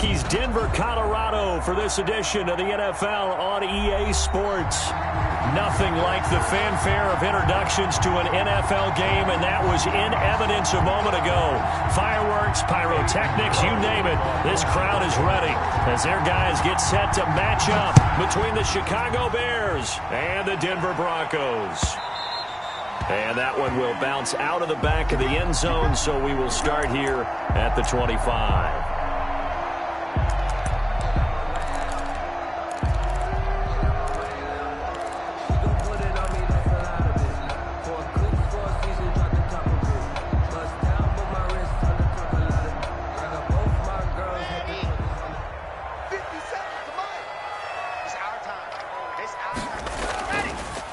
Rockies, Denver, Colorado for this edition of the NFL on EA Sports. Nothing like the fanfare of introductions to an NFL game, and that was in evidence a moment ago. Fireworks, pyrotechnics, you name it. This crowd is ready as their guys get set to match up between the Chicago Bears and the Denver Broncos. And that one will bounce out of the back of the end zone, so we will start here at the 25.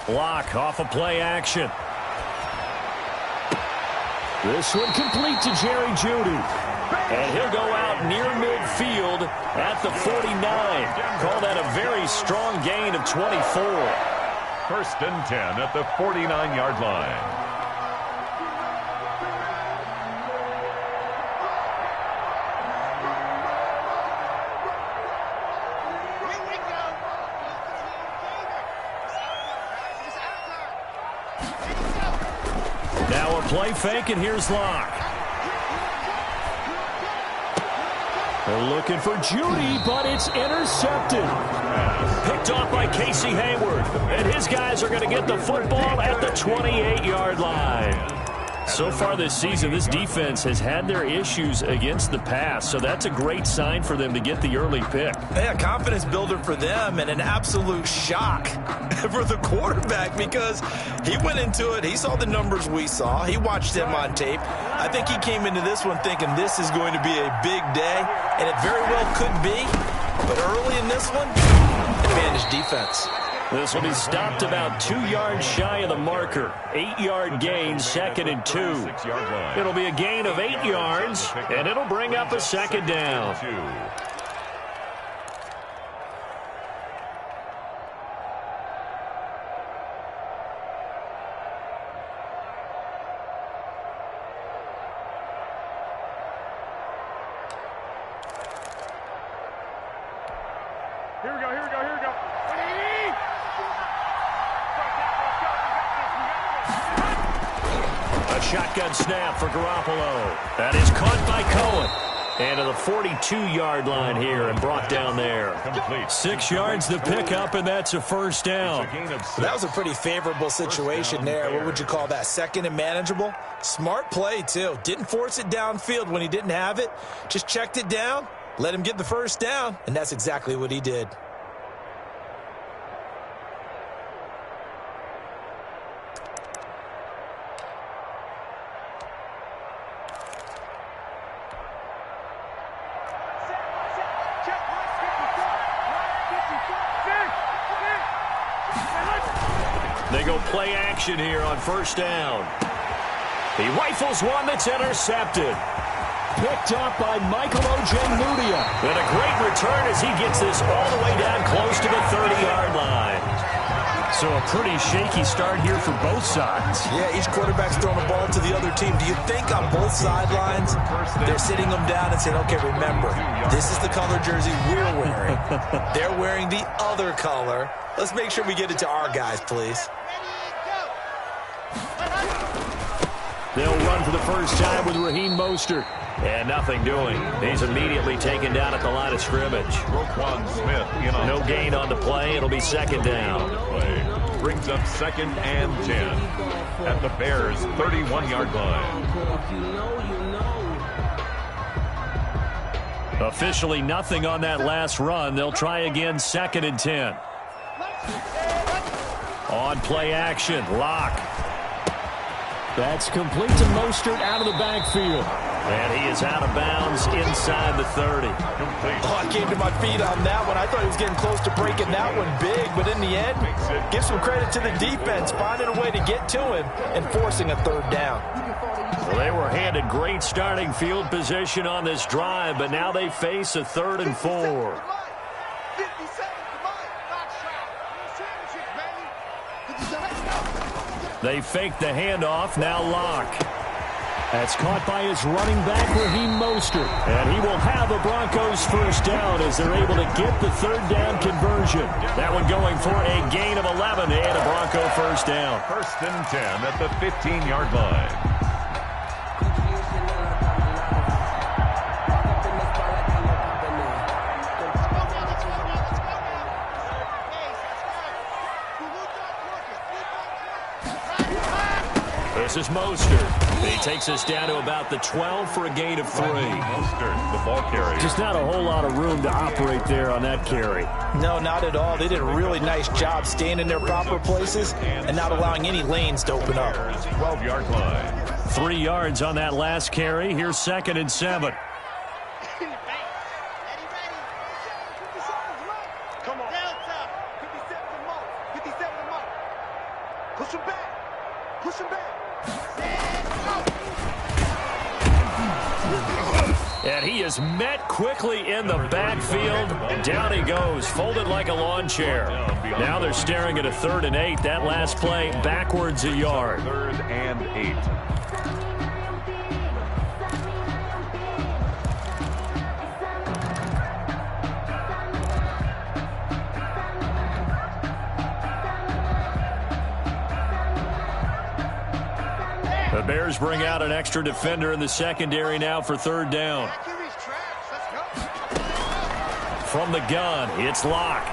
Block off of play action. This one complete to Jerry Jeudy. And he'll go out near midfield at the 49. Call that a very strong gain of 24. First and 10 at the 49-yard line. Play fake, and here's Locke. They're looking for Jeudy, but it's intercepted. Picked off by Casey Hayward. And his guys are going to get the football at the 28-yard line. So far this season, this defense has had their issues against the pass, so that's a great sign for them to get the early pick. Yeah, confidence builder for them and an absolute shock for the quarterback because he went into it. He saw the numbers we saw. He watched them on tape. I think he came into this one thinking this is going to be a big day, and it very well could be. But early in this one, advantage defense. This will be stopped about 2 yards shy of the marker. 8-yard gain, second and 2. It'll be a gain of 8 yards, and it'll bring up a second down. Here we go, here we go, here we go. A shotgun snap for Garoppolo. That is caught by Cohen. And to the 42-yard line here and brought down there. 6 yards the pickup, and that's a first down. That was a pretty favorable situation there. What would you call that? Second and manageable? Smart play, too. Didn't force it downfield when he didn't have it. Just checked it down, let him get the first down, and that's exactly what he did. They go play action here on first down. He rifles one that's intercepted. Picked up by Michael Ojemudia. And a great return as he gets this all the way down close to the 30-yard line. So a pretty shaky start here for both sides. Yeah, each quarterback's throwing the ball to the other team. Do you think on both sidelines they're sitting them down and saying, okay, remember, this is the color jersey we're wearing. They're wearing the other color. Let's make sure we get it to our guys, please. They'll run for the first time with Raheem Mostert. And nothing doing. He's immediately taken down at the line of scrimmage. No gain on the play. It'll be second down. Brings up second and 10 at the Bears' 31-yard line. Officially nothing on that last run. They'll try again second and 10. On play action, Locke. That's complete to Mostert out of the backfield. And he is out of bounds inside the 30. Oh, I came to my feet on that one. I thought he was getting close to breaking that one big, but in the end, give some credit to the defense, finding a way to get to him and forcing a third down. Well, they were handed great starting field position on this drive, but now they face a 3rd and 4. They fake the handoff, now Locke. That's caught by his running back, Raheem Mostert. And he will have a Broncos first down as they're able to get the third down conversion. That one going for a gain of 11 and a Bronco first down. First and 10 at the 15-yard line. This is Mostert. He takes us down to about the 12 for a gain of 3. Mostert, the ball carrier. Just not a whole lot of room to operate there on that carry. No, not at all. They did a really nice job staying in their proper places and not allowing any lanes to open up. 12-yard line. 3 yards on that last carry. Here's 2nd and 7. Come on. Down top. 57 to Mo. 57 to Mo. Push him back. Push him back. And he is met quickly in the backfield. Down he goes, folded like a lawn chair. Now they're staring at a 3rd and 8. That last play backwards a yard. 3rd and 8. The Bears bring out an extra defender in the secondary now for 3rd down. From the gun, it's Locke.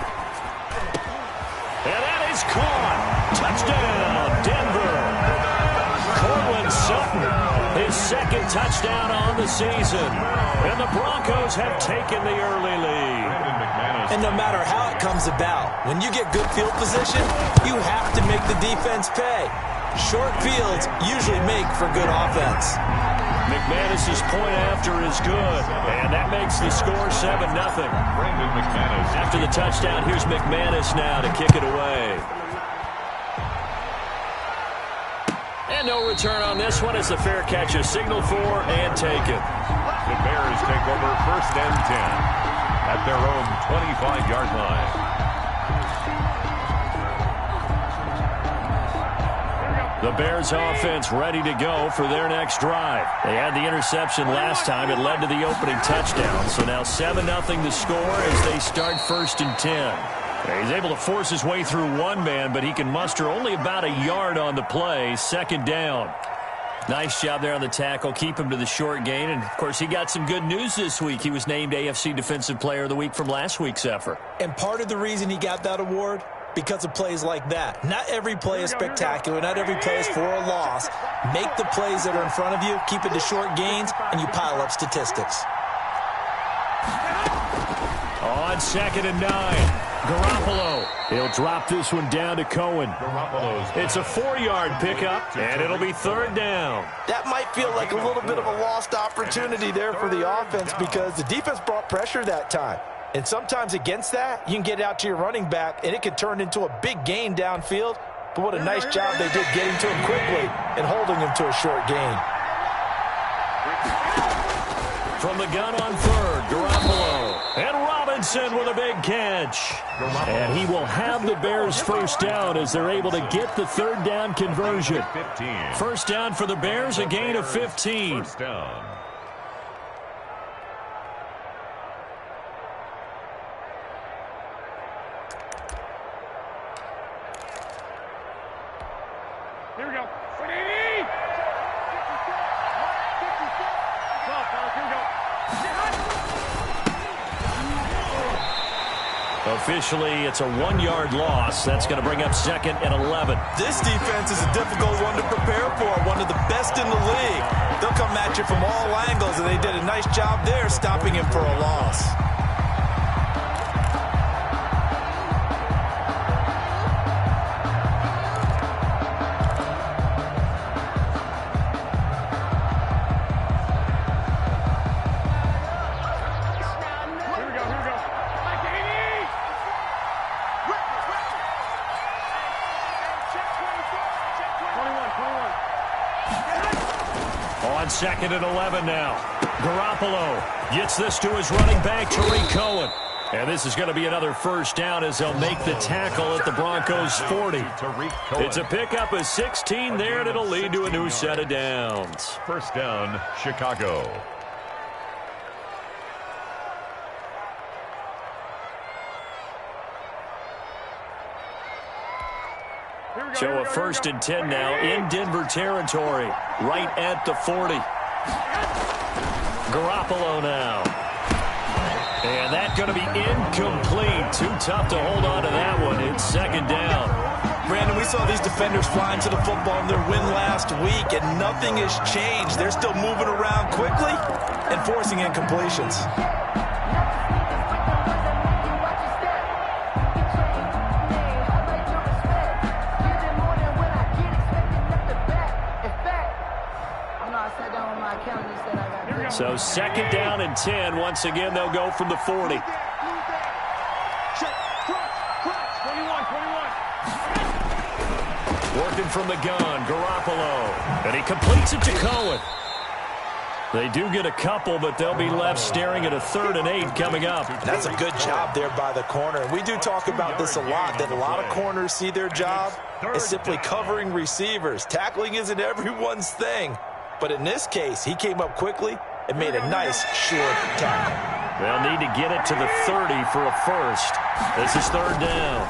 And that is caught. Touchdown, Denver. Cortland Sutton, his 2nd touchdown on the season. And the Broncos have taken the early lead. And no matter how it comes about, when you get good field position, you have to make the defense pay. Short fields usually make for good offense. McManus's point after is good, and that makes the score 7-0. Brandon McManus. After the touchdown, here's McManus now to kick it away. And no return on this one as the fair catch is signaled for and taken. The Bears take over 1st and 10 at their own 25-yard line. The Bears offense ready to go for their next drive. They had the interception last time. It led to the opening touchdown. So now 7-0 the score as they start 1st and 10. He's able to force his way through one man, but he can muster only about a yard on the play. 2nd down. Nice job there on the tackle. Keep him to the short gain. And, of course, he got some good news this week. He was named AFC Defensive Player of the Week from last week's effort. And part of the reason he got that award, because of plays like that. Not every play is spectacular. Not every play is for a loss. Make the plays that are in front of you, keep it to short gains, and you pile up statistics. On 2nd and 9, Garoppolo. He'll drop this one down to Cohen. It's a 4-yard pickup, and it'll be 3rd down. That might feel like a little bit of a lost opportunity there for the offense because the defense brought pressure that time. And sometimes against that, you can get out to your running back, and it could turn into a big gain downfield. But what a nice job they did getting to him quickly and holding him to a short gain. From the gun on 3rd, Garoppolo. And Robinson with a big catch. And he will have the Bears first down as they're able to get the 3rd down conversion. First down for the Bears, a gain of 15. First down. Here we go. Officially, it's a 1-yard loss. That's going to bring up 2nd and 11. This defense is a difficult one to prepare for, one of the best in the league. They'll come at you from all angles, and they did a nice job there stopping him for a loss. On 2nd and 11 now. Garoppolo gets this to his running back, Tariq Cohen. And this is going to be another first down as they'll make the tackle at the Broncos 40. It's a pickup of 16 there, and it'll lead to a new set of downs. First down, Chicago. So a 1st and 10 now in Denver territory, right at the 40. Garoppolo now. And that's going to be incomplete. Too tough to hold on to that one. It's 2nd down. Brandon, we saw these defenders flying to the football in their win last week, and nothing has changed. They're still moving around quickly and forcing incompletions. So 2nd down and 10. Once again, they'll go from the 40. Working from the gun, Garoppolo. And he completes it to Cohen. They do get a couple, but they'll be left staring at a 3rd and 8 coming up. That's a good job there by the corner. And we do talk about this a lot, that a lot of corners see their job as simply covering receivers. Tackling isn't everyone's thing. But in this case, he came up quickly and made a nice, short tackle. They'll need to get it to the 30 for a first. This is 3rd down.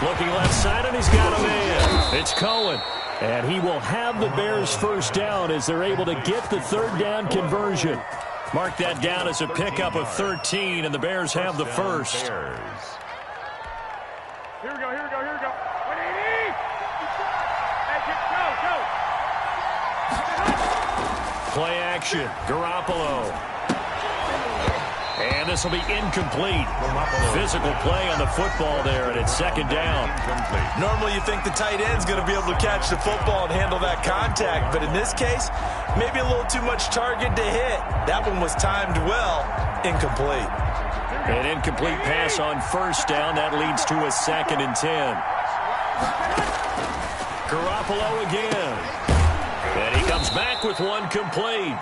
Looking left side, and he's got him in. It's Cohen. And he will have the Bears first down as they're able to get the 3rd down conversion. Mark that down as a pickup of 13, and the Bears have the first. Here we go, here we go, here we go. 180! Hey, go! Play action, Garoppolo. And this will be incomplete. Physical play on the football there, and it's 2nd down. Normally you think the tight end's going to be able to catch the football and handle that contact, but in this case, maybe a little too much target to hit. That one was timed well, incomplete. An incomplete pass on 1st down. That leads to a 2nd and 10. Garoppolo again. And he comes back with one complete.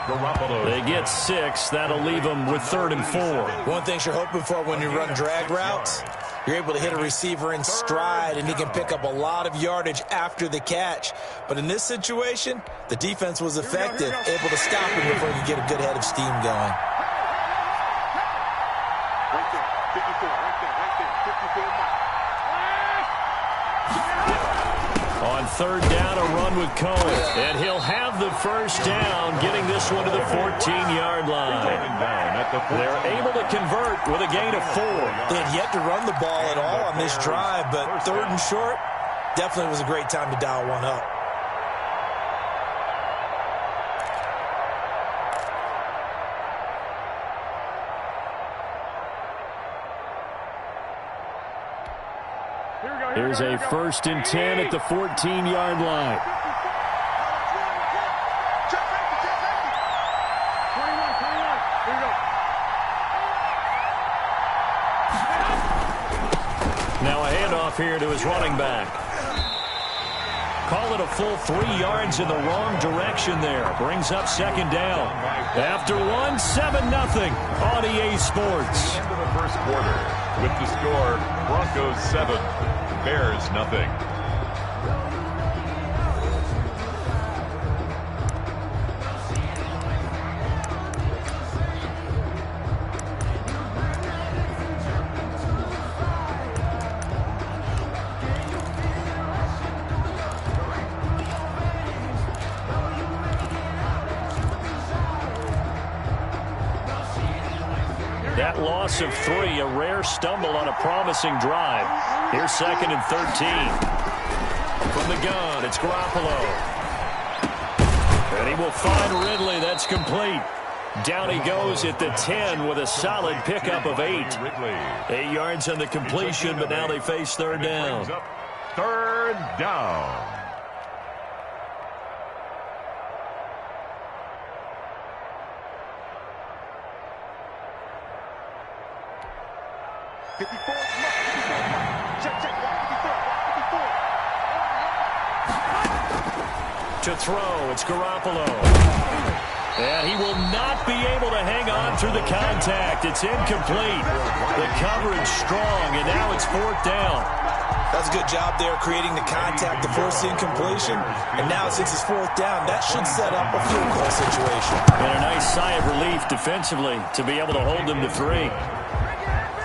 They get 6. That'll leave them with 3rd and 4. One thing you're hoping for when you run drag routes, you're able to hit a receiver in stride, and he can pick up a lot of yardage after the catch. But in this situation, the defense was effective, able to stop him before he could get a good head of steam going. Right there, 54, right there, 54 miles. On 3rd down, a run with Cohen. And he'll have the first down, getting this one to the 14-yard line. They're able to convert with a gain of 4. They had yet to run the ball at all on this drive, but 3rd and short definitely was a great time to dial one up. Here's a 1st and 10 at the 14-yard line. Now a handoff here to his running back. Call it a full 3 yards in the wrong direction there. Brings up 2nd down. After 1, 7-0 on EA Sports. End of the first quarter with the score Broncos 7, Bears nothing. That loss of 3, a rare stumble on a promising drive. Here's 2nd and 13. From the gun, it's Garoppolo. And he will find Ridley. That's complete. Down he goes at the 10 with a solid pickup of 8. 8 yards on the completion, but now they face 3rd down. 3rd down. To throw, it's Garoppolo. And he will not be able to hang on through the contact. It's incomplete. The coverage strong, and now it's 4th down. That's a good job there creating the contact to force the incompletion. And now since it's 4th down, that should set up a field goal situation. And a nice sigh of relief defensively to be able to hold them to 3.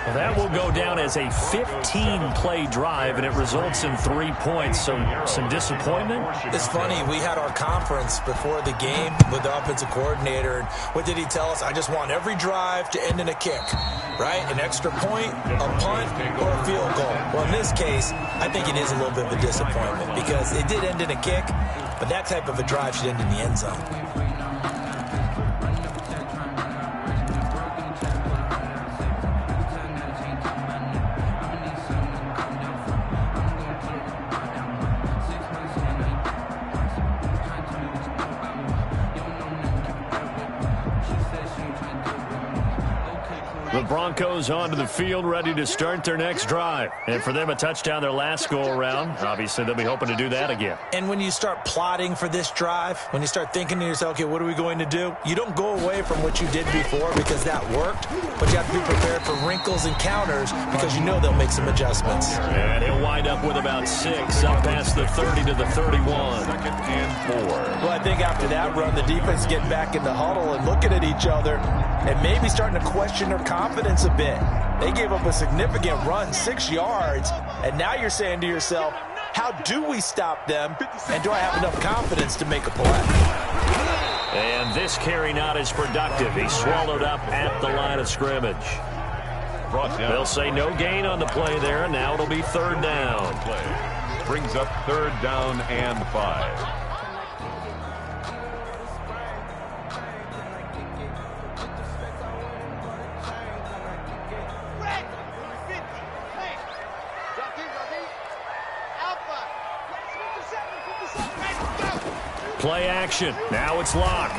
Well, that will go down as a 15-play drive, and it results in 3 points. So some disappointment? It's funny. We had our conference before the game with the offensive coordinator. And what did he tell us? I just want every drive to end in a kick, right? An extra point, a punt, or a field goal. Well, in this case, I think it is a little bit of a disappointment because it did end in a kick, but that type of a drive should end in the end zone. The Broncos onto the field, ready to start their next drive. And for them, a touchdown their last go-around. Obviously, they'll be hoping to do that again. And when you start plotting for this drive, when you start thinking to yourself, okay, what are we going to do? You don't go away from what you did before because that worked, but you have to be prepared for wrinkles and counters because you know they'll make some adjustments. And he'll wind up with about 6, up past the 30 to the 31. 2nd and 4. Well, I think after that run, the defense getting back in the huddle and looking at each other and maybe starting to question their confidence a bit. They gave up a significant run, 6 yards, and now you're saying to yourself, how do we stop them, and do I have enough confidence to make a play? And this carry not as productive. He swallowed up at the line of scrimmage. They'll say no gain on the play there, and now it'll be 3rd down. Play brings up 3rd down and 5. Play action. Now it's Locke.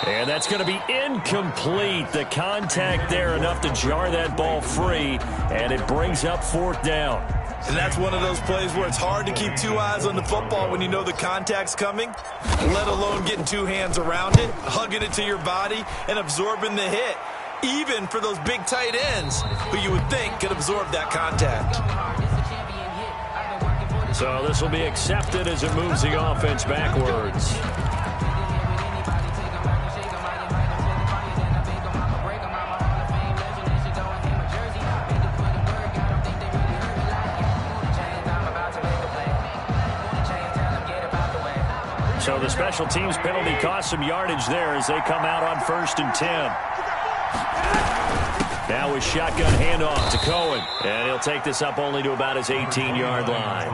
And that's going to be incomplete. The contact there enough to jar that ball free, and it brings up 4th down. And that's one of those plays where it's hard to keep 2 eyes on the football when you know the contact's coming, let alone getting 2 hands around it, hugging it to your body, and absorbing the hit, even for those big tight ends who you would think could absorb that contact. So this will be accepted as it moves the offense backwards. So the special teams penalty cost some yardage there as they come out on 1st and 10. Now his shotgun handoff to Cohen. And he'll take this up only to about his 18-yard line.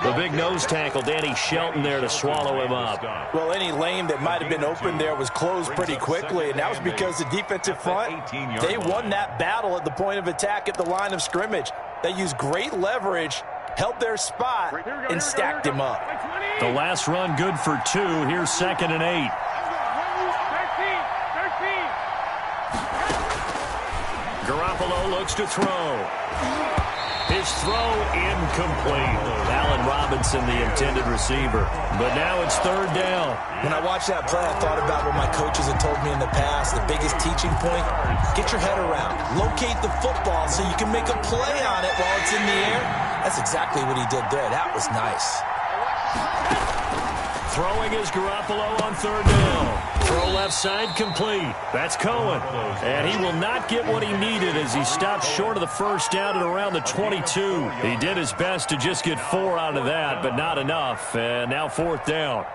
The big nose tackle, Danny Shelton, there to swallow him up. Well, any lane that might have been open there was closed pretty quickly, and that was because the defensive front, they won that battle at the point of attack at the line of scrimmage. They used great leverage, held their spot, and stacked him up. The last run good for 2. Here's 2nd and 8. Garoppolo looks to throw. His throw incomplete. Allen Robinson, the intended receiver. But now it's 3rd down. When I watched that play, I thought about what my coaches had told me in the past. The biggest teaching point, get your head around. Locate the football so you can make a play on it while it's in the air. That's exactly what he did there. That was nice. Throwing is Garoppolo on 3rd down. Throw left side complete. That's Cohen. And he will not get what he needed as he stopped short of the 1st down at around the 22. He did his best to just get 4 out of that, but not enough. And now 4th down.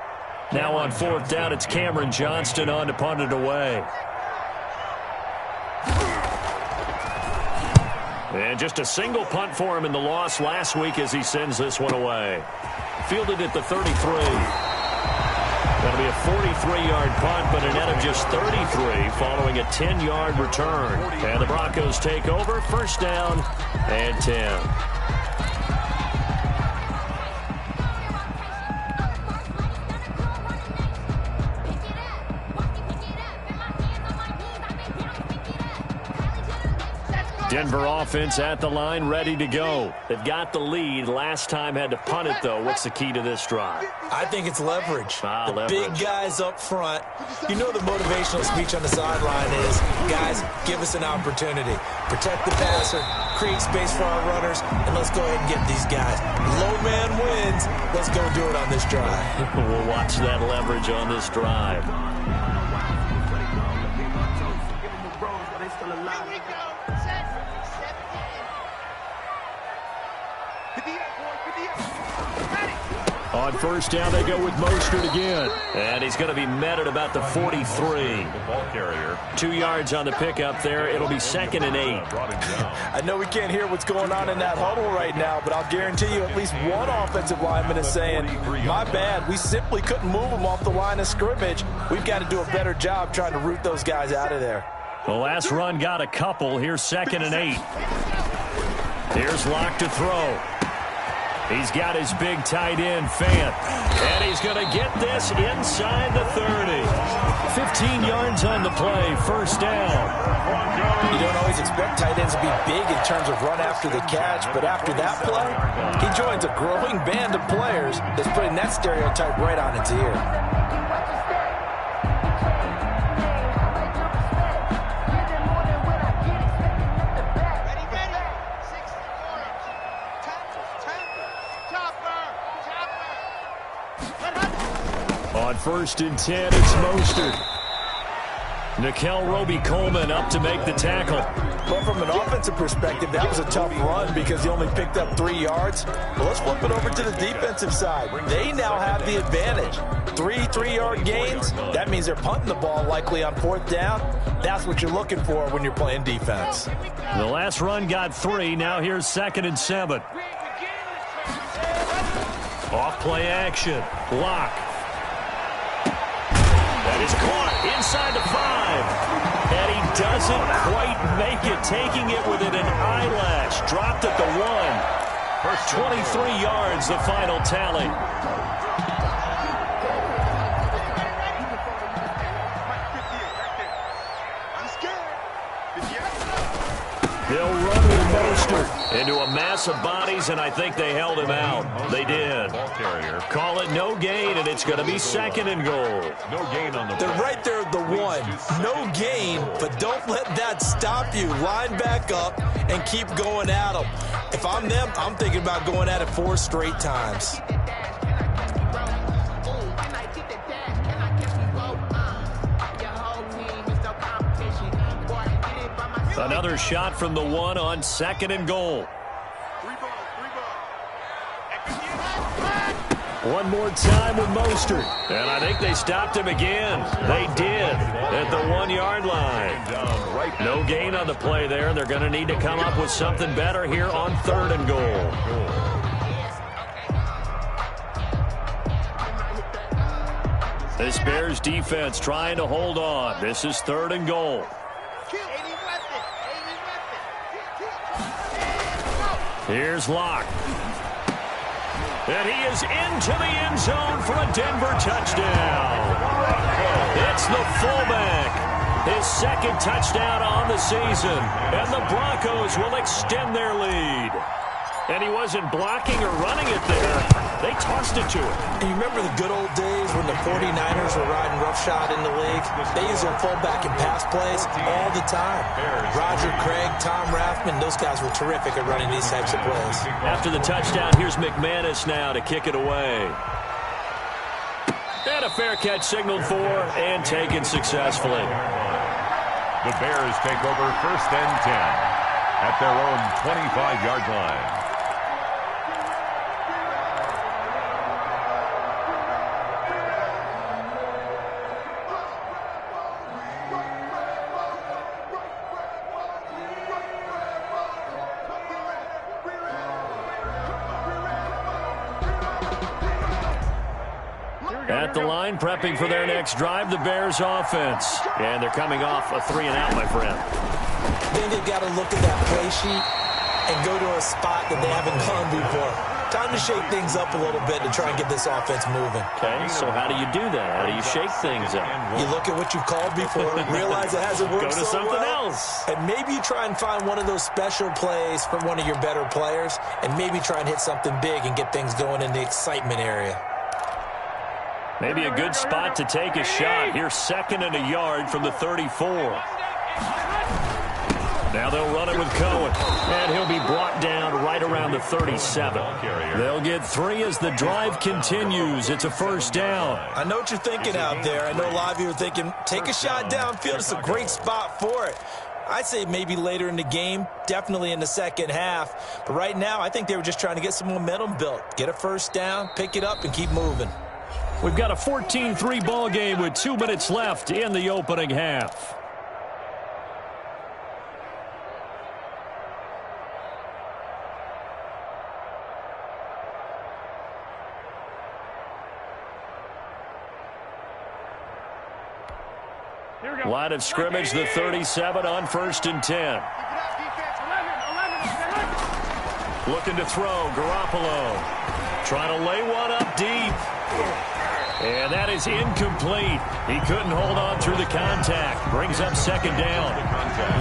Now on 4th down, it's Cameron Johnston on to punt it away. And just a single punt for him in the loss last week as he sends this one away. Fielded at the 33. That'll be a 43-yard punt, but a net of just 33 following a 10-yard return. And the Broncos take over, 1st down and 10. Denver offense at the line, ready to go. They've got the lead. Last time had to punt it, though. What's the key to this drive? I think it's leverage. The leverage. Big guys up front. You know the motivational speech on the sideline is, guys, give us an opportunity. Protect the passer, create space for our runners, and let's go ahead and get these guys. Low man wins. Let's go do it on this drive. We'll watch that leverage on this drive. On first down, they go with Mostert again. And he's going to be met at about the 43. The ball carrier. 2 yards on the pickup there. It'll be 2nd and 8. I know we can't hear what's going on in that huddle right now, but I'll guarantee you at least one offensive lineman is saying, my bad, we simply couldn't move them off the line of scrimmage. We've got to do a better job trying to root those guys out of there. The last run got a couple. Here's 2nd and 8. Here's Locke to throw. He's got his big tight end, Fant. And he's going to get this inside the 30. 15 yards on the play, first down. You don't always expect tight ends to be big in terms of run after the catch, but after that play, he joins a growing band of players that's putting that stereotype right on its ear. On 1st and 10, it's Mostert. Nickel Roby-Coleman up to make the tackle. But from an offensive perspective, that was a tough run because he only picked up 3 yards. Well, let's flip it over to the defensive side. They now have the advantage. 3 3-yard gains. That means they're punting the ball likely on 4th down. That's what you're looking for when you're playing defense. The last run got 3. Now here's 2nd and 7. Off play action. Locke. That is caught inside the 5. And he doesn't quite make it, taking it within an eyelash. Dropped at the 1. 23 yards, the final tally. They'll run with Mostert into a mass of bodies, and I think they held him out. They did. Call it no gain, and it's going to be 2nd and goal. No gain on the They're right there at the 1. No gain, but don't let that stop you. Line back up and keep going at them. If I'm them, I'm thinking about going at it 4 straight times. Another shot from the 1 on 2nd and goal. One more time with Mostert. And I think they stopped him again. They did at the 1-yard line. No gain on the play there, and they're going to need to come up with something better here on 3rd and goal. This Bears defense trying to hold on. This is 3rd and goal. Here's Locke. And he is into the end zone for a Denver touchdown. It's the fullback. His 2nd touchdown on the season. And the Broncos will extend their lead. And he wasn't blocking or running it there. They tossed it to him. And you remember the good old days when the 49ers were riding roughshod in the league? They used their fullback in pass plays all the time. Roger Craig, Tom Rathman, those guys were terrific at running these types of plays. After the touchdown, here's McManus now to kick it away. And a fair catch signaled for and taken successfully. The Bears take over 1st and 10 at their own 25-yard line. At the line, prepping for their next drive, the Bears offense. And they're coming off a 3-and-out, my friend. Then they've got to look at that play sheet and go to a spot that they haven't gone before. Time to shake things up a little bit to try and get this offense moving. Okay, so how do you do that? How do you shake things up? You look at what you've called before, realize it hasn't worked Go to so something well, else. and maybe you try and find one of those special plays from one of your better players, and maybe try and hit something big and get things going in the excitement area. Maybe a good spot to take a shot. Here's 2nd and a yard from the 34. Now they'll run it with Cohen, and he'll be brought down right around the 37. They'll get 3 as the drive continues. It's a first down. I know what you're thinking out there. I know a lot of you are thinking, take a shot downfield. It's a great spot for it. I'd say maybe later in the game, definitely in the second half. But right now, I think they were just trying to get some momentum built. Get a first down, pick it up, and keep moving. We've got a 14-3 ball game with 2 minutes left in the opening half. Line of scrimmage, the 37 on 1st and 10. Looking to throw, Garoppolo. Trying to lay one up deep. And that is incomplete. He couldn't hold on through the contact. Brings up 2nd down.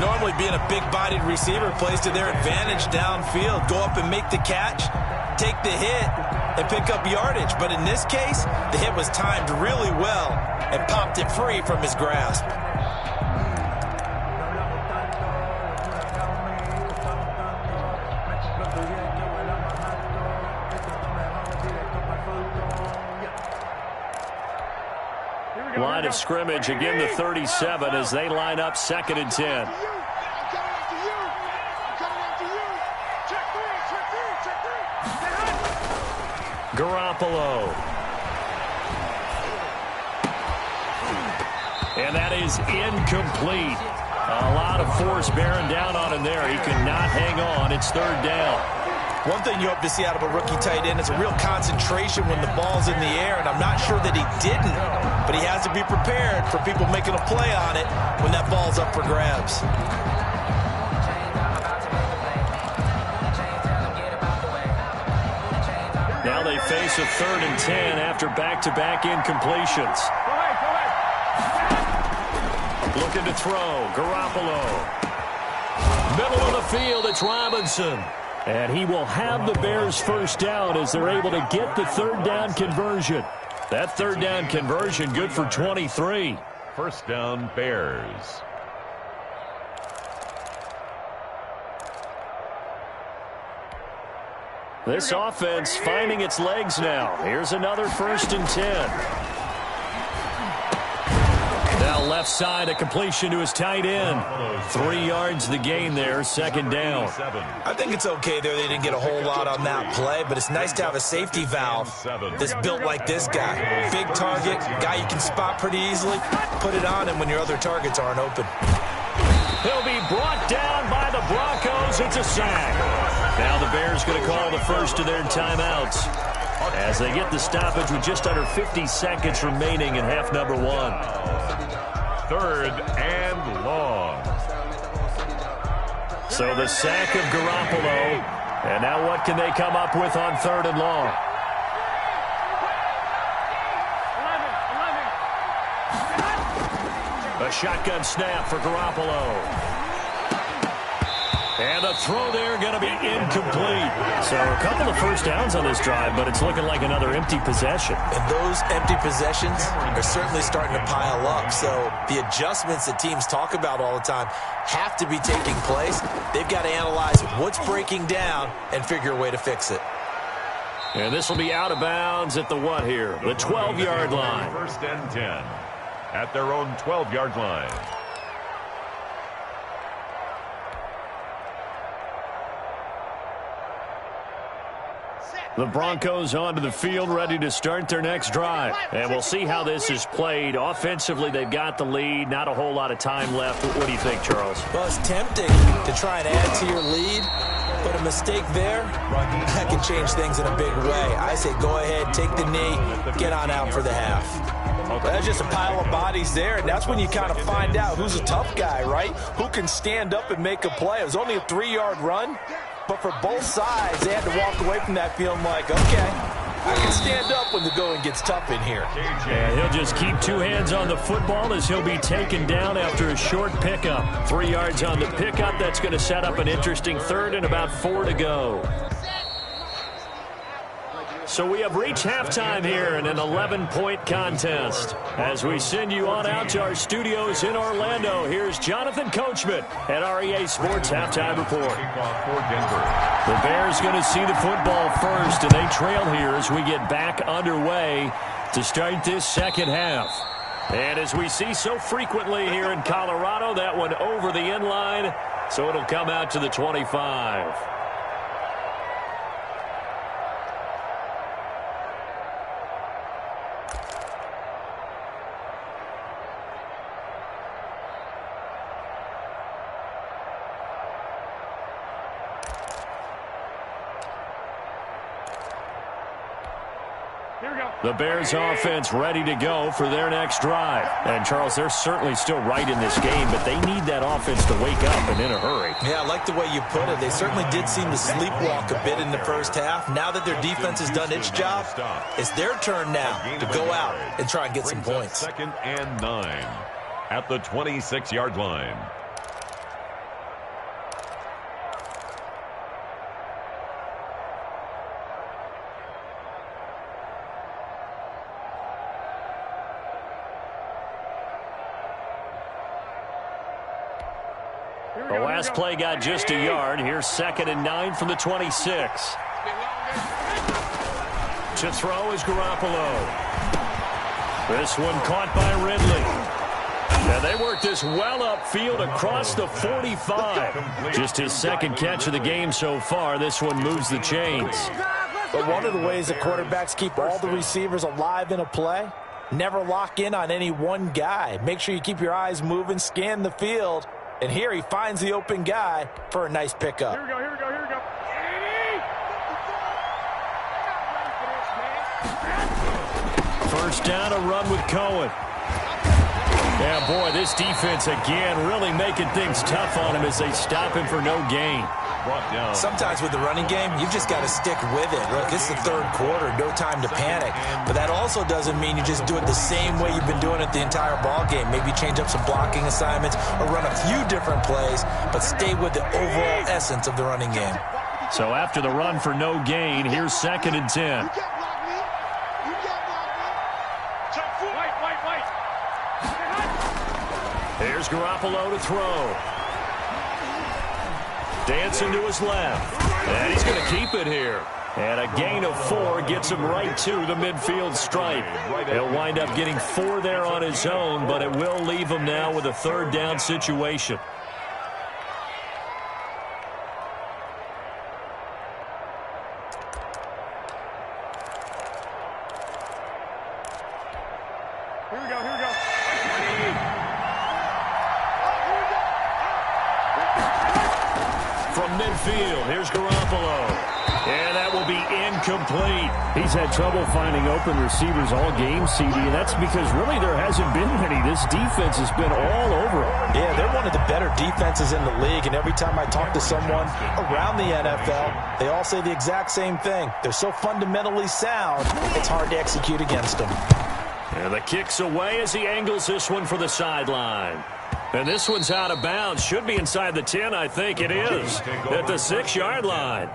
Normally being a big-bodied receiver plays to their advantage downfield. Go up and make the catch, take the hit, and pick up yardage. But in this case, the hit was timed really well and popped it free from his grasp. Line of scrimmage, again the 37 as they line up 2nd and 10. Garoppolo. And that is incomplete. A lot of force bearing down on him there. He could not hang on. It's 3rd down. One thing you hope to see out of a rookie tight end is a real concentration when the ball's in the air, and I'm not sure that he didn't, but he has to be prepared for people making a play on it when that ball's up for grabs. Now they face a 3rd and 10 after back-to-back incompletions. Looking to throw, Garoppolo. Middle of the field, it's Robinson. And he will have the Bears first down as they're able to get the 3rd down conversion. That 3rd down conversion good for 23. First down, Bears. This offense finding its legs now. Here's another 1st and 10. Now left side, a completion to his tight end. 3 yards the gain there, 2nd down. I think it's okay there. They didn't get a whole lot on that play, but it's nice to have a safety valve that's built like this guy. Big target, guy you can spot pretty easily. Put it on him when your other targets aren't open. He'll be brought down by the Broncos. It's a sack. Now the Bears going to call the first of their timeouts as they get the stoppage with just under 50 seconds remaining in half number 1. 3rd and long. So the sack of Garoppolo. And now what can they come up with on 3rd and long? A shotgun snap for Garoppolo. And the throw there going to be incomplete. So a couple of first downs on this drive, but it's looking like another empty possession. And those empty possessions are certainly starting to pile up. So the adjustments that teams talk about all the time have to be taking place. They've got to analyze what's breaking down and figure a way to fix it. And this will be out of bounds at the what here? The 12-yard line. 1st and 10 at their own 12-yard line. The Broncos onto the field, ready to start their next drive. And we'll see how this is played. Offensively, they've got the lead. Not a whole lot of time left. What do you think, Charles? Well, it's tempting to try and add to your lead, but a mistake there, that can change things in a big way. I say go ahead, take the knee, get on out for the half. That's just a pile of bodies there, and that's when you kind of find out who's a tough guy, right? Who can stand up and make a play. It was only a 3-yard run, But for both sides, they had to walk away from that feeling like, okay, I can stand up when the going gets tough in here. And he'll just keep two hands on the football as he'll be taken down after a short pickup. 3 yards on the pickup. That's going to set up an interesting third and about 4 to go. So we have reached halftime here in an 11-point contest. As we send you on out to our studios in Orlando, here's Jonathan Coachman at REA Sports Halftime Report. The Bears going to see the football first, and they trail here as we get back underway to start this second half. And as we see so frequently here in Colorado, that one over the end line, so it'll come out to the 25. The Bears offense ready to go for their next drive. And, Charles, they're certainly still right in this game, but they need that offense to wake up and in a hurry. Yeah, I like the way you put it. They certainly did seem to sleepwalk a bit in the first half. Now that their defense has done its job, it's their turn now to go out and try and get some points. 2nd and 9 at the 26-yard line. The last play got just a yard. Here's 2nd and 9 from the 26. To throw is Garoppolo. This one caught by Ridley. And they work this well upfield across the 45. Just his second catch of the game so far. This one moves the chains. But one of the ways that quarterbacks keep all the receivers alive in a play, never lock in on any one guy. Make sure you keep your eyes moving, scan the field. And here he finds the open guy for a nice pickup. Here we go, here we go, here we go. First down, a run with Cohen. Yeah, boy, this defense again really making things tough on him as they stop him for no gain. Sometimes with the running game, you've just got to stick with it. Look, it's the third quarter, no time to panic. But that also doesn't mean you just do it the same way you've been doing it the entire ball game. Maybe change up some blocking assignments or run a few different plays, but stay with the overall essence of the running game. So after the run for no gain, here's 2nd and 10. Here's Garoppolo to throw. Dancing to his left. And he's going to keep it here. And a gain of 4 gets him right to the midfield stripe. He'll wind up getting 4 there on his own, but it will leave him now with a 3rd down situation. Here we go, here we go. From midfield, here's Garoppolo. And that will be incomplete. He's had trouble finding open receivers all game, CD, and that's because really there hasn't been many. This defense has been all over them. Yeah, they're one of the better defenses in the league, and every time I talk to someone around the NFL, they all say the exact same thing. They're so fundamentally sound, it's hard to execute against them. And the kick's away as he angles this one for the sideline. And this one's out of bounds. Should be inside the 10, I think it is, at the 6-yard line.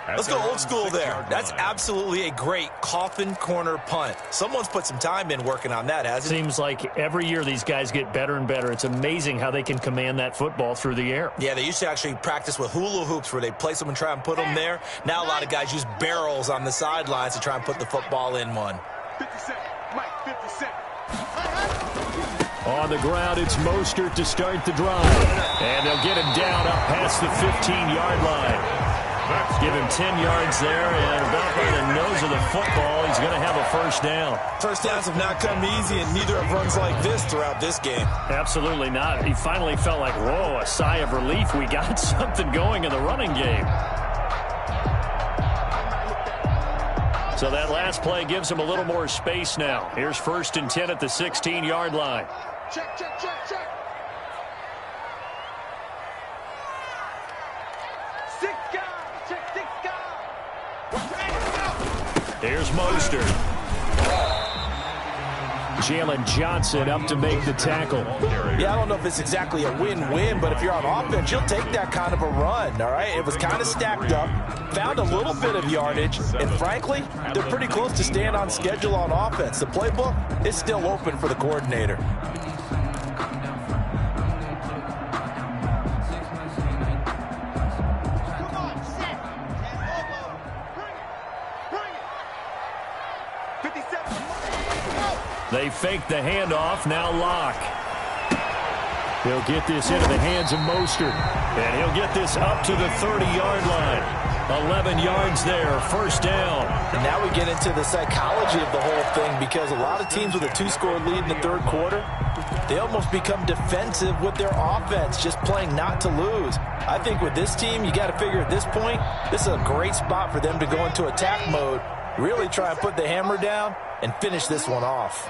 Let's go old school there. That's absolutely a great coffin corner punt. Someone's put some time in working on that, hasn't it? Seems like every year these guys get better and better. It's amazing how they can command that football through the air. Yeah, they used to actually practice with hula hoops where they place them and try and put them there. Now a lot of guys use barrels on the sidelines to try and put the football in one. 50 seconds. Mike, 50 seconds. On the ground, it's Mostert to start the drive. And they'll get him down up past the 15-yard line. Give him 10 yards there, and about by the nose of the football, he's going to have a first down. First downs have not come easy, and neither have runs like this throughout this game. Absolutely not. He finally felt like, whoa, a sigh of relief. We got something going in the running game. So that last play gives him a little more space now. Here's 1st and 10 at the 16-yard line. Check, check, check, check. 6 guys. Here's Mostert. Jalen Johnson up to make the tackle. Yeah, I don't know if it's exactly a win-win, but if you're on offense, you'll take that kind of a run, all right? It was kind of stacked up, found a little bit of yardage, and frankly, they're pretty close to staying on schedule on offense. The playbook is still open for the coordinator. They fake the handoff. Now Locke. He'll get this into the hands of Mostert. And he'll get this up to the 30-yard line. 11 yards there. First down. And now we get into the psychology of the whole thing, because a lot of teams with a 2-score lead in the third quarter, they almost become defensive with their offense, just playing not to lose. I think with this team, you got to figure at this point, this is a great spot for them to go into attack mode, really try and put the hammer down and finish this one off.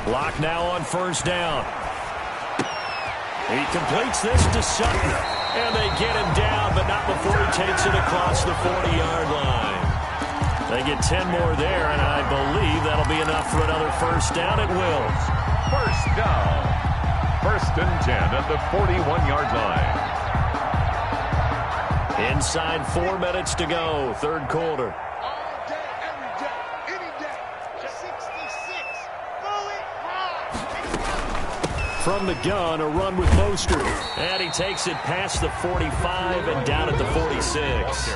Locke now on first down. He completes this to Sutton. And they get him down, but not before he takes it across the 40-yard line. They get 10 more there, and I believe that'll be enough for another first down. It will. First down. First and 10 at the 41-yard line. Inside 4 minutes to go, third quarter. From the gun, a run with Mostert. And he takes it past the 45 and down at the 46.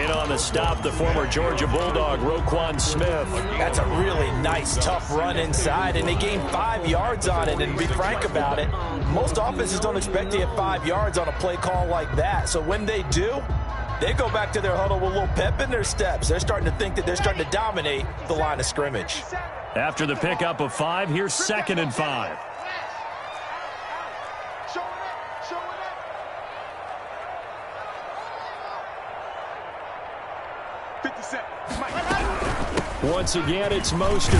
In on the stop, the former Georgia Bulldog, Roquan Smith. That's a really nice, tough run inside, and they gained 5 yards on it. And to be frank about it, most offenses don't expect to get 5 yards on a play call like that. So when they do, they go back to their huddle with a little pep in their steps. They're starting to think that they're starting to dominate the line of scrimmage. After the pickup of 5, here's 2nd and 5. Once again, it's Mostert.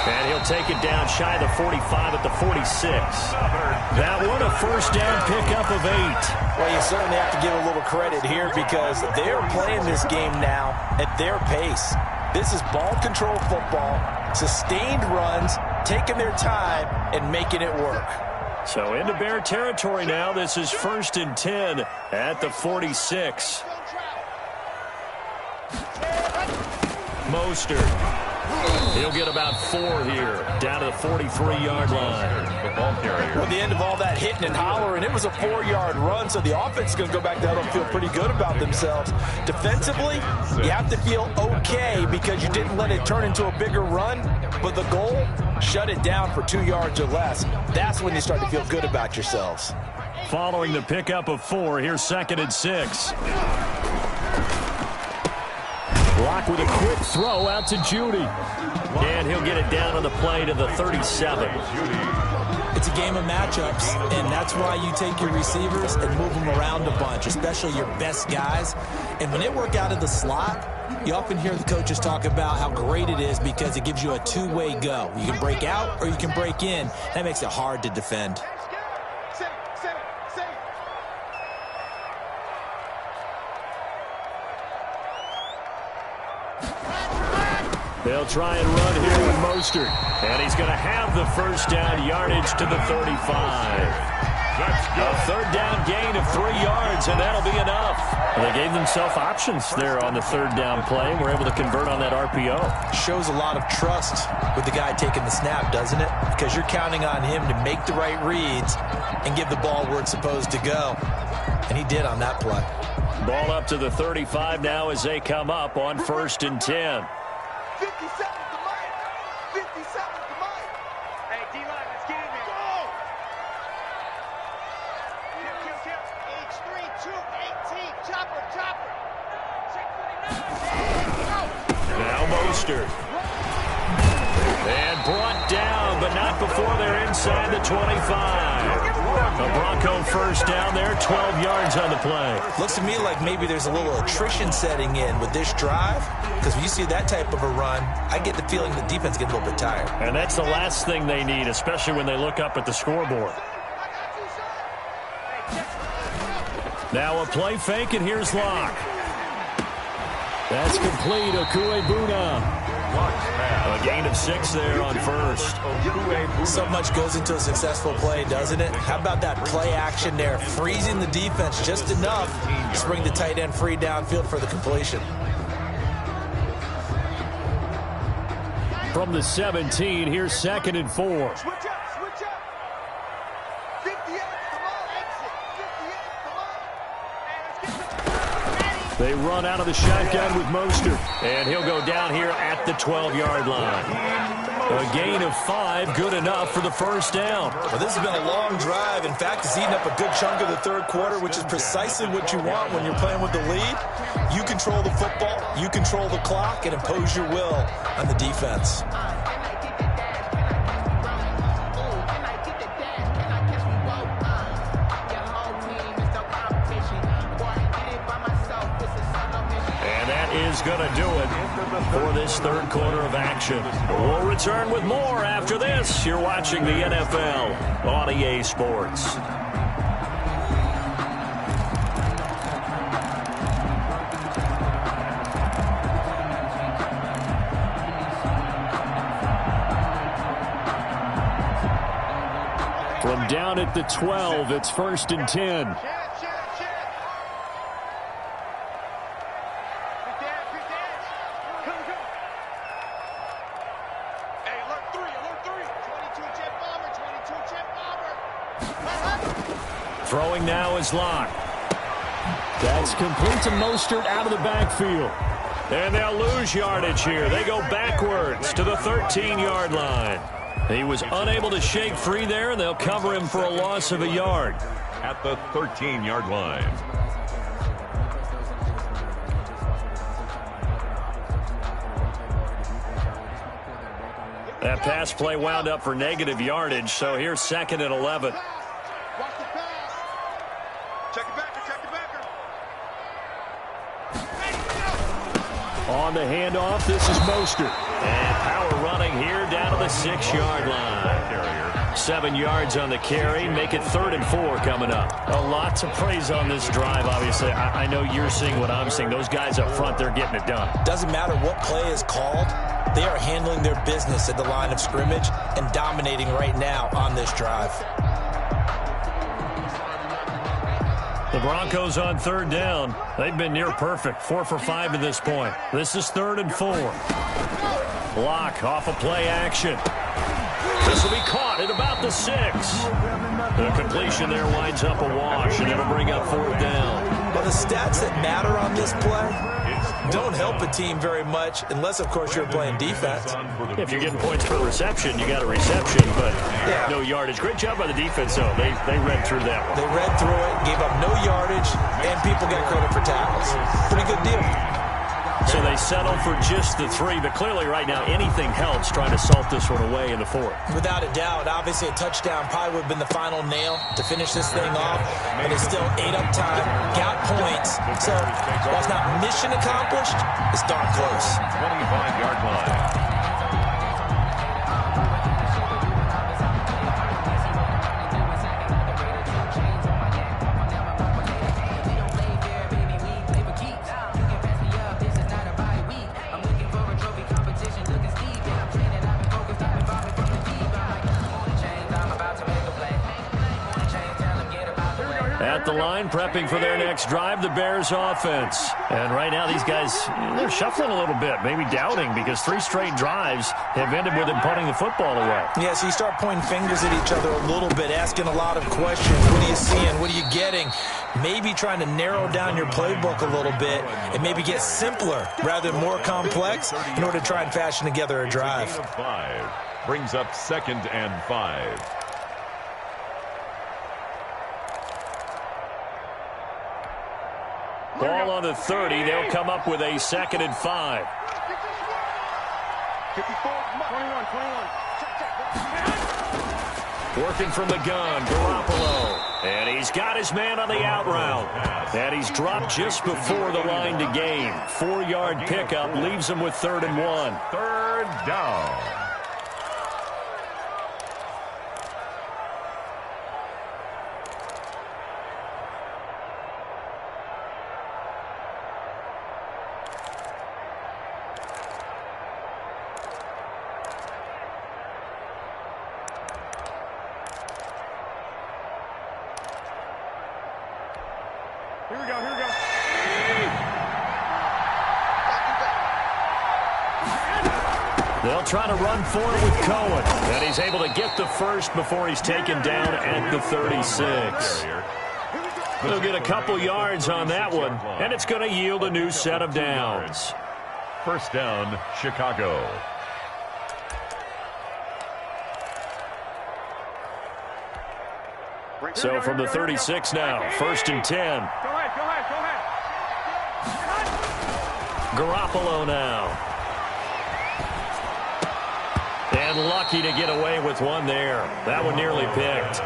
And he'll take it down shy of the 45 at the 46. That one, a first down pickup of 8. Well, you certainly have to give a little credit here, because they're playing this game now at their pace. This is ball control football, sustained runs, taking their time, and making it work. So into Bear territory now. This is 1st and 10 at the 46. Mostert. He'll get about 4 here, down to the 43-yard line. Well, at the end of all that hitting and hollering, it was a 4-yard run, so the offense is going to go back there and feel pretty good about themselves. Defensively, you have to feel okay because you didn't let it turn into a bigger run, but the goal, shut it down for 2 yards or less. That's when you start to feel good about yourselves. Following the pickup of 4, here's 2nd and 6. Locke with a quick throw out to Judy. And he'll get it down on the play to the 37. It's a game of matchups, and that's why you take your receivers and move them around a bunch, especially your best guys. And when they work out of the slot, you often hear the coaches talk about how great it is because it gives you a two-way go. You can break out or you can break in. That makes it hard to defend. They'll try and run here with Mostert. And he's going to have the first down yardage to the 35. A third down gain of 3 yards, and that'll be enough. Well, they gave themselves options there on the third down play, and were able to convert on that RPO. Shows a lot of trust with the guy taking the snap, doesn't it? Because you're counting on him to make the right reads and give the ball where it's supposed to go. And he did on that play. Ball up to the 35 now as they come up on 1st and 10. 50 seconds to Mike. 50 seconds to Mike. Hey, D-line, let's get in there. Go! Kill. H3, 2, 18. Chopper. Check 49. Now Mostert. And brought down, but not before they're inside the 25. The Bronco first down there, 12 yards on the play. Looks to me like maybe there's a little attrition setting in with this drive, because when you see that type of a run, I get the feeling the defense gets a little bit tired. And that's the last thing they need, especially when they look up at the scoreboard. Now a play fake, and here's Locke. That's complete. Okuebuna. A gain of 6 there on first. So much goes into a successful play, doesn't it? How about that play action there? Freezing the defense just enough to bring the tight end free downfield for the completion. From the 17, here's 2nd and 4. Switch up, switch up. 58, come on, exit. 58, come on. They run out of the shotgun with Mostert, and he'll go down here at the 12-yard line. A gain of 5, good enough for the first down. Well, this has been a long drive. In fact, it's eaten up a good chunk of the third quarter, which is precisely what you want when you're playing with the lead. You control the football, you control the clock, and impose your will on the defense. Is going to do it for this third quarter of action. We'll return with more after this. You're watching the NFL on EA Sports. From down at the 12, it's 1st and 10. Throwing now is Locke. That's complete to Mostert out of the backfield. And they'll lose yardage here. They go backwards to the 13-yard line. He was unable to shake free there, and they'll cover him for a loss of a yard. At the 13-yard line. That pass play wound up for negative yardage, so here's 2nd and 11. On the handoff, this is Mostert. And power running here down to the 6-yard line. 7 yards on the carry. Make it 3rd and 4 coming up. A lot to praise on this drive, obviously. I know you're seeing what I'm seeing. Those guys up front, they're getting it done. Doesn't matter what play is called. They are handling their business at the line of scrimmage and dominating right now on this drive. The Broncos on 3rd down. They've been near perfect. 4 for 5 to this point. This is 3rd and 4. Block off a play action. This will be caught at about the 6. The completion there winds up a wash, and it'll bring up 4th down. Well, the stats that matter on this play don't help a team very much unless, of course, you're playing defense. If you're getting points per reception, you got a reception, but no yardage. Great job by the defense, though. They read through that one. They read through it, gave up no yardage, and people got credit for tackles. Pretty good deal. So they settle for just the 3, but clearly right now anything helps trying to salt this one away in the 4th. Without a doubt, obviously a touchdown probably would have been the final nail to finish this thing off, but it's still ate up time, got points. So while it's not mission accomplished, it's darn close. 25-yard line. At the line, prepping for their next drive, the Bears offense. And right now, these guys, they're shuffling a little bit, maybe doubting, because 3 straight drives have ended with them punting the football away. Yeah, so you start pointing fingers at each other a little bit, asking a lot of questions. What are you seeing? What are you getting? Maybe trying to narrow down your playbook a little bit and maybe get simpler rather than more complex in order to try and fashion together a drive. 5 brings up 2nd and 5. Ball on the 30. They'll come up with a 2nd and 5. 21. Working from the gun, Garoppolo. And he's got his man on the out route. And he's dropped just before the line to gain. 4-yard pickup leaves him with 3rd and 1. 3rd down. Here we go, here we go. They'll try to run for it with Cohen. And he's able to get the first before he's taken down at the 36. They'll get a couple yards on that one, and it's going to yield a new set of downs. First down, Chicago. So from the 36 now, 1st and 10. Go ahead, go ahead, go ahead. Garoppolo now. And lucky to get away with one there. That one nearly picked.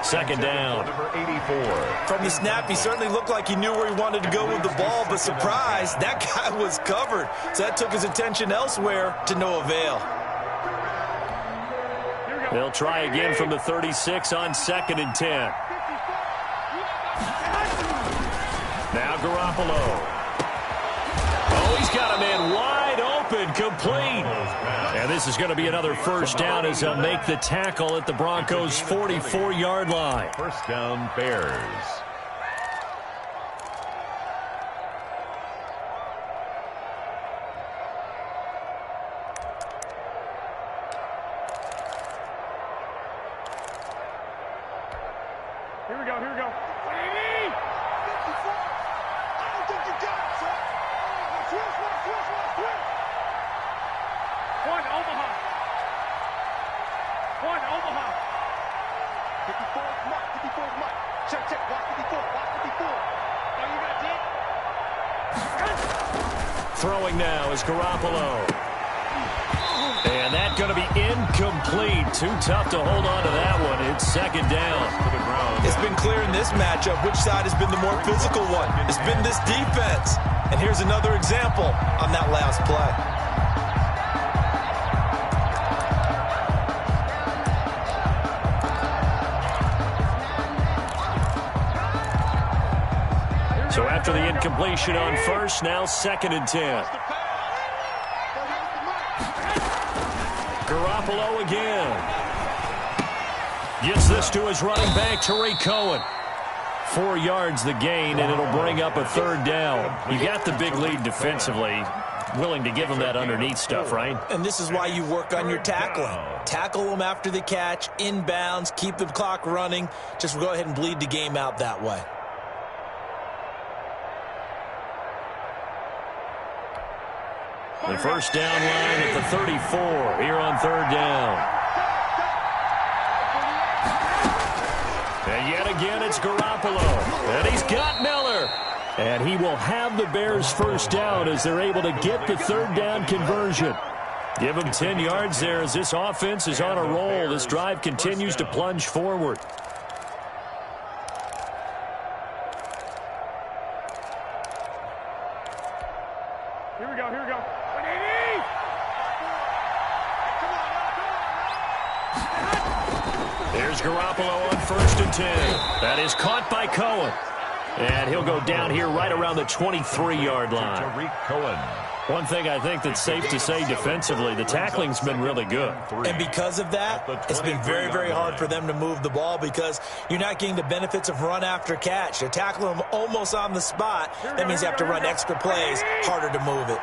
2nd down. Number 84. From the snap, he certainly looked like he knew where he wanted to go with the ball, but surprise, that guy was covered. So that took his attention elsewhere to no avail. They'll try again from the 36 on 2nd and 10. Now Garoppolo. Oh, he's got a man wide open, complete. And this is going to be another first down as they'll make the tackle at the Broncos' 44-yard line. First down, Bears. Here we go, here we go. One, Omaha. One, Omaha. 54 is Mark, 54 is Mark. Check, check, watch 54, watch 54. Oh, you got it? Throwing now is Garoppolo. And that's going to be incomplete. Too tough to hold on to that one. It's 2nd down. It's been clear in this matchup which side has been the more physical one. It's been this defense. And here's another example on that last play. So after the incompletion on 1st, now 2nd and 10. Garoppolo again. Gets this to his running back, Tariq Cohen. 4 yards the gain, and it'll bring up a 3rd down. You got the big lead defensively. Willing to give him that underneath stuff, right? And this is why you work on your tackling. Tackle them after the catch, inbounds, keep the clock running. Just go ahead and bleed the game out that way. The first down line at the 34 here on 3rd down. And yet again, it's Garoppolo. And he's got Miller. And he will have the Bears' first down as they're able to get the 3rd down conversion. Give him 10 yards there as this offense is on a roll. This drive continues to plunge forward. Here we go, here we go. 180! There's Garoppolo on 1st and 10. That is caught by Cohen. And he'll go down here right around the 23-yard line. Tariq Cohen. One thing I think that's safe to say defensively, the tackling's been really good. And because of that, it's been very, very hard for them to move the ball because you're not getting the benefits of run after catch. They're tackling them almost on the spot. That means you have to run extra plays, harder to move it.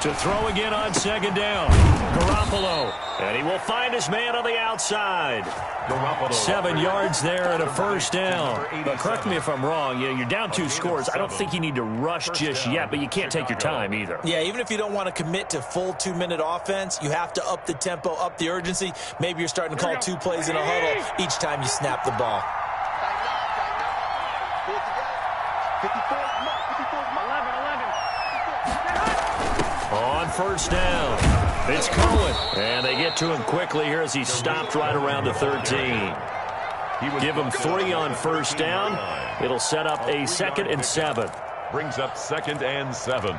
To throw again on 2nd down. Garoppolo. And he will find his man on the outside. Garoppolo. 7 yards there and a first down. But correct me if I'm wrong. You're down 2 scores. I don't think you need to rush just yet, but you can't take your time either. Yeah, even if you don't want to commit to full 2-minute offense, you have to up the tempo, up the urgency. Maybe you're starting to call 2 plays in a huddle each time you snap the ball. 54 is Mark, 54 is Mark. 11. On 1st down, it's Cohen. And they get to him quickly here as he stopped right around the 13. Give him 3 on 1st down. It'll set up a 2nd and 7. Brings up 2nd and 7.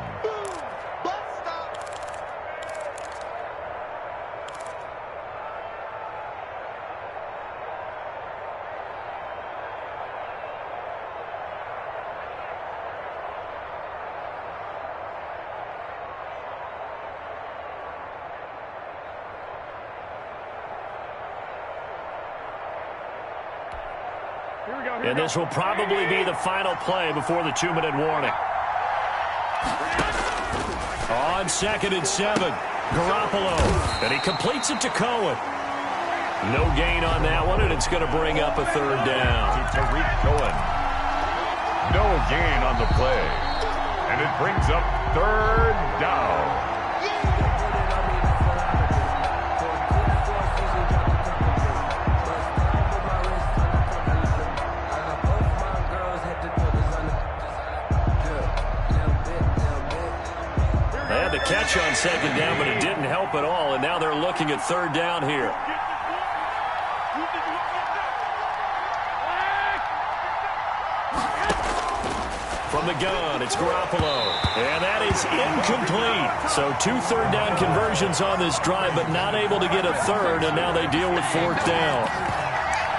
And this will probably be the final play before the 2-minute warning. On 2nd and 7, Garoppolo. And he completes it to Cohen. No gain on that one, and it's going to bring up a 3rd down. To Tariq Cohen. No gain on the play. And it brings up 3rd down. They had the catch on 2nd down, but it didn't help at all, and now they're looking at 3rd down here. From the gun, it's Garoppolo. And that is incomplete. So 2 3rd down conversions on this drive, but not able to get a 3rd, and now they deal with 4th down.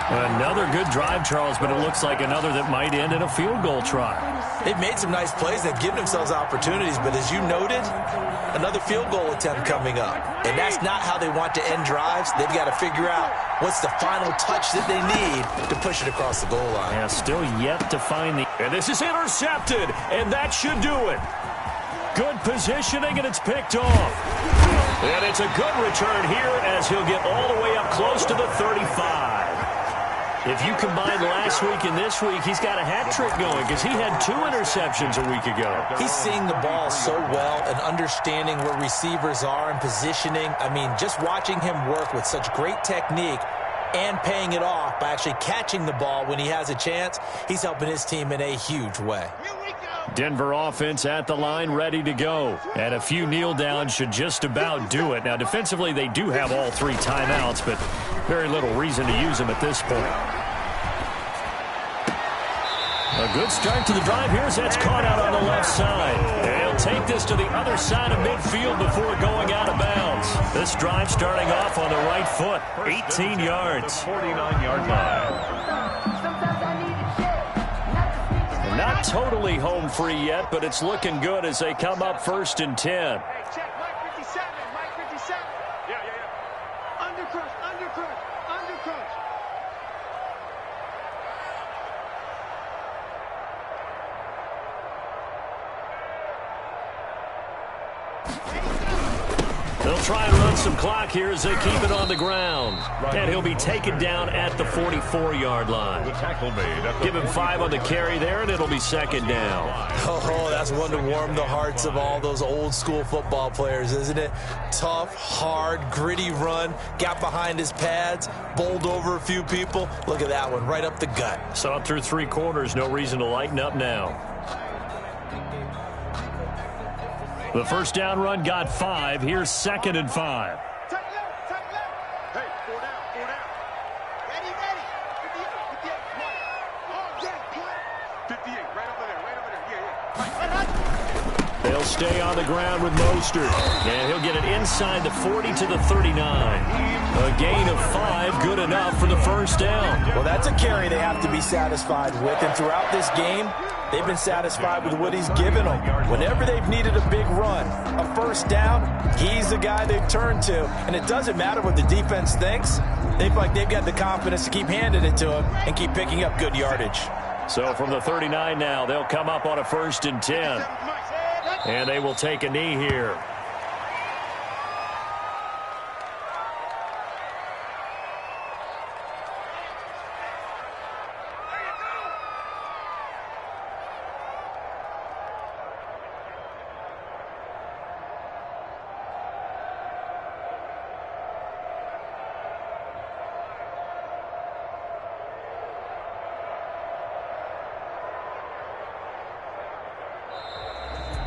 Another good drive, Charles, but it looks like another that might end in a field goal try. They've made some nice plays. They've given themselves opportunities, but as you noted, another field goal attempt coming up. And that's not how they want to end drives. They've got to figure out what's the final touch that they need to push it across the goal line. Yeah, still yet to find the... And this is intercepted, and that should do it. Good positioning, and it's picked off. And it's a good return here as he'll get all the way up close to the 35. If you combine last week and this week, he's got a hat trick going because he had 2 interceptions a week ago. He's seeing the ball so well and understanding where receivers are and positioning. I mean, just watching him work with such great technique and paying it off by actually catching the ball when he has a chance, he's helping his team in a huge way. Denver offense at the line, ready to go. And a few kneel downs should just about do it. Now, defensively, they do have all 3 timeouts, but very little reason to use them at this point. A good start to the drive here as that's caught out on the left side. And he'll take this to the other side of midfield before going out of bounds. This drive starting off on the right foot, 18 yards. 49-yard line. Not totally home free yet, but it's looking good as they come up 1st and 10. Hey, check Mike 57. Mike 57. Yeah. Undercrunch. They'll try and run some clock here as they keep it on the ground. And he'll be taken down at the 44-yard line. The tackle made. Give him 5 on the carry there, and it'll be 2nd down. Oh, that's one to warm the hearts of all those old-school football players, isn't it? Tough, hard, gritty run. Got behind his pads, bowled over a few people. Look at that one, right up the gut. Saw it through 3 quarters. No reason to lighten up now. The 1st down run got 5. Here's 2nd and 5. Tight left. Hey, 4 down. Ready. 58, come on. Oh, yeah, 58, right over there. Yeah. They'll stay on the ground with Mostert. And he'll get it inside the 40 to the 39. A gain of 5, good enough for the 1st down. Well, that's a carry they have to be satisfied with. And throughout this game, they've been satisfied with what he's given them. Whenever they've needed a big run, a 1st down, he's the guy they've turned to. And it doesn't matter what the defense thinks. They feel like they've got the confidence to keep handing it to him and keep picking up good yardage. So from the 39 now, they'll come up on a 1st and 10. And they will take a knee here.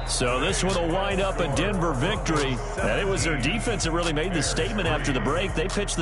So this one will wind up a Denver victory. And it was their defense that really made the statement after the break. They pitched the